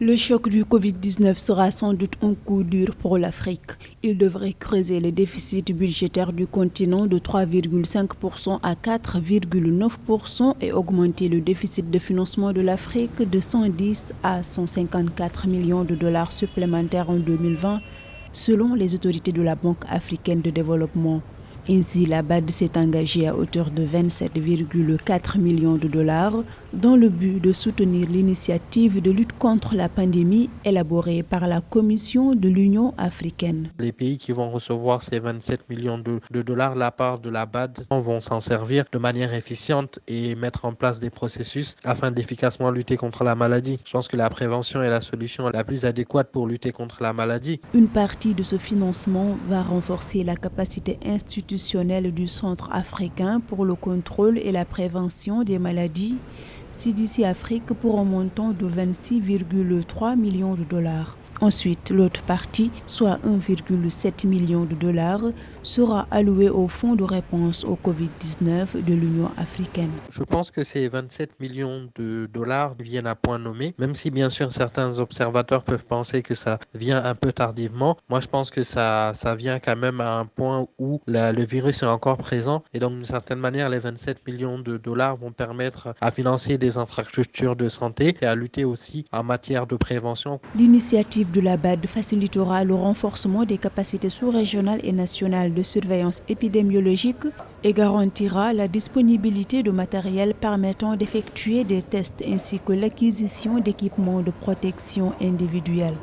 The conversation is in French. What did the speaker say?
Le choc du Covid-19 sera sans doute un coup dur pour l'Afrique. Il devrait creuser le déficit budgétaire du continent de 3,5% à 4,9% et augmenter le déficit de financement de l'Afrique de 110 à 154 millions de dollars supplémentaires en 2020, selon les autorités de la Banque africaine de développement. Ainsi, la BAD s'est engagée à hauteur de 27,4 millions de dollars dans le but de soutenir l'initiative de lutte contre la pandémie élaborée par la Commission de l'Union africaine. Les pays qui vont recevoir ces 27 millions de dollars, la part de la BAD, vont s'en servir de manière efficiente et mettre en place des processus afin d'efficacement lutter contre la maladie. Je pense que la prévention est la solution la plus adéquate pour lutter contre la maladie. Une partie de ce financement va renforcer la capacité institutionnelle du Centre africain pour le contrôle et la prévention des maladies, CDC Afrique, pour un montant de 26,3 millions de dollars. Ensuite, l'autre partie, soit 1,7 million de dollars, sera allouée au fonds de réponse au Covid-19 de l'Union africaine. Je pense que ces 27 millions de dollars viennent à point nommé, même si bien sûr certains observateurs peuvent penser que ça vient un peu tardivement. Moi, je pense que ça vient quand même à un point où le virus est encore présent et donc d'une certaine manière, les 27 millions de dollars vont permettre à financer des infrastructures de santé et à lutter aussi en matière de prévention. L'initiative de la BAD facilitera le renforcement des capacités sous-régionales et nationales de surveillance épidémiologique et garantira la disponibilité de matériel permettant d'effectuer des tests ainsi que l'acquisition d'équipements de protection individuelle.